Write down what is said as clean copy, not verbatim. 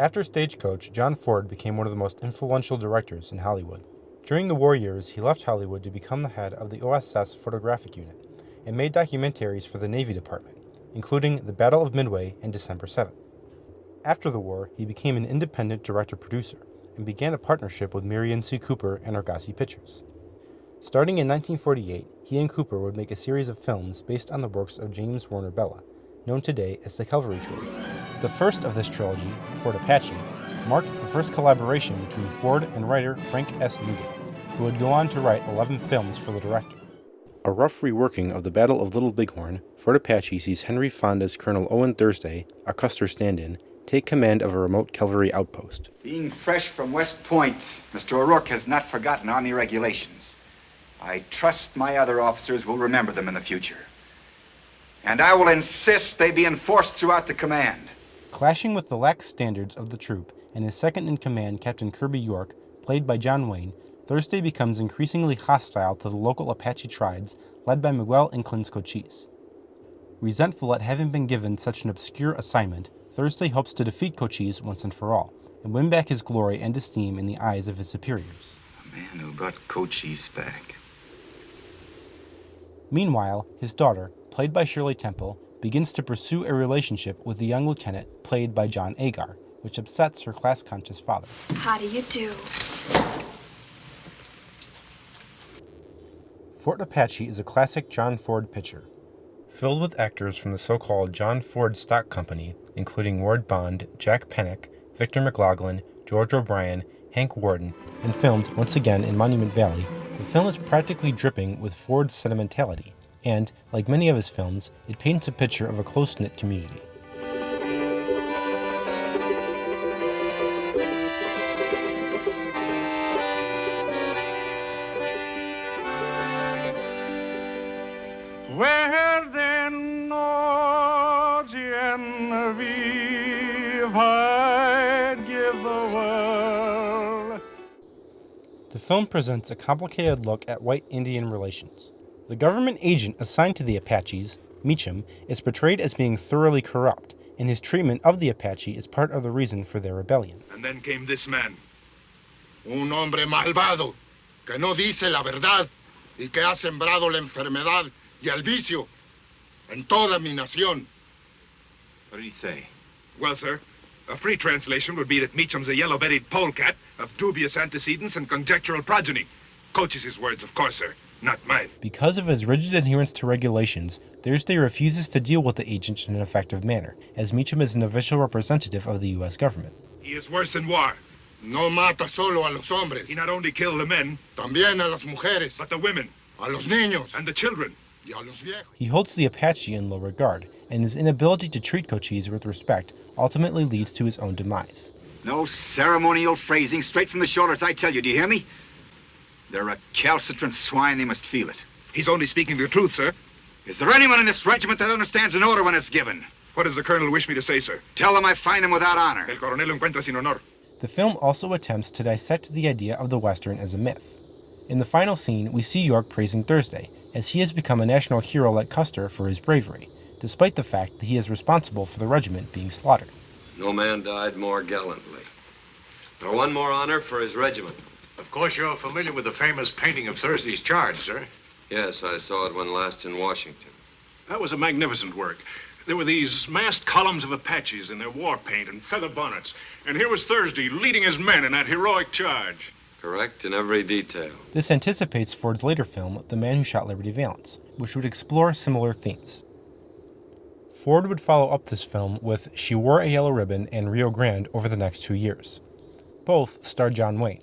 After Stagecoach, John Ford became one of the most influential directors in Hollywood. During the war years, he left Hollywood to become the head of the OSS Photographic Unit and made documentaries for the Navy Department, including the Battle of Midway and December 7th. After the war, he became an independent director-producer and began a partnership with Merian C. Cooper and Argosy Pictures. Starting in 1948, he and Cooper would make a series of films based on the works of James Warner Bella, known today as the Calvary Trilogy. The first of this trilogy, Fort Apache, marked the first collaboration between Ford and writer Frank S. Nugent, who would go on to write 11 films for the director. A rough reworking of the Battle of Little Bighorn, Fort Apache sees Henry Fonda's Colonel Owen Thursday, a Custer stand-in, take command of a remote cavalry outpost. Being fresh from West Point, Mr. O'Rourke has not forgotten Army regulations. I trust my other officers will remember them in the future. And I will insist they be enforced throughout the command. Clashing with the lax standards of the troop and his second-in-command, Captain Kirby York, played by John Wayne, Thursday becomes increasingly hostile to the local Apache tribes led by Miguel and Clins Cochise. Resentful at having been given such an obscure assignment, Thursday hopes to defeat Cochise once and for all, and win back his glory and esteem in the eyes of his superiors. A man who brought Cochise back. Meanwhile, his daughter, played by Shirley Temple, begins to pursue a relationship with the young lieutenant, played by John Agar, which upsets her class-conscious father. How do you do? Fort Apache is a classic John Ford picture, filled with actors from the so-called John Ford Stock Company, including Ward Bond, Jack Pennock, Victor McLaughlin, George O'Brien, Hank Warden, and filmed once again in Monument Valley. The film is practically dripping with Ford's sentimentality, and, like many of his films, it paints a picture of a close-knit community. Where then, oh, Genevieve, I'd give the world. The film presents a complicated look at white Indian relations. The government agent assigned to the Apaches, Meacham, is portrayed as being thoroughly corrupt, and his treatment of the Apache is part of the reason for their rebellion. And then came this man. Un hombre malvado, que no dice la verdad, y que ha sembrado la enfermedad y el vicio en toda mi nación. What did he say? Well, sir, a free translation would be that Meacham's a yellow-bellied polecat of dubious antecedents and conjectural progeny. Coach's words, of course, sir, not mine. Because of his rigid adherence to regulations, Thursday refuses to deal with the agent in an effective manner, as Meacham is an official representative of the U.S. government. He is worse in war. No mata solo a los hombres, He not only killed the men, también a las mujeres, but the women a los niños and the children. y a los viejos. He holds the Apache in low regard, and his inability to treat Cochise with respect ultimately leads to his own demise. No ceremonial phrasing, straight from the shoulders, I tell you, do you hear me? They're recalcitrant swine, they must feel it. He's only speaking the truth, sir. Is there anyone in this regiment that understands an order when it's given? What does the colonel wish me to say, sir? Tell them I find him without honor. El coronel lo encuentra sin honor. The film also attempts to dissect the idea of the Western as a myth. In the final scene, we see York praising Thursday, as he has become a national hero like Custer for his bravery, despite the fact that he is responsible for the regiment being slaughtered. No man died more gallantly, nor won more honor for his regiment. Of course, you're familiar with the famous painting of Thursday's charge, sir. Yes, I saw it when last in Washington. That was a magnificent work. There were these massed columns of Apaches in their war paint and feather bonnets. And here was Thursday leading his men in that heroic charge. Correct in every detail. This anticipates Ford's later film, The Man Who Shot Liberty Valance, which would explore similar themes. Ford would follow up this film with She Wore a Yellow Ribbon and Rio Grande over the next 2 years. Both star John Wayne.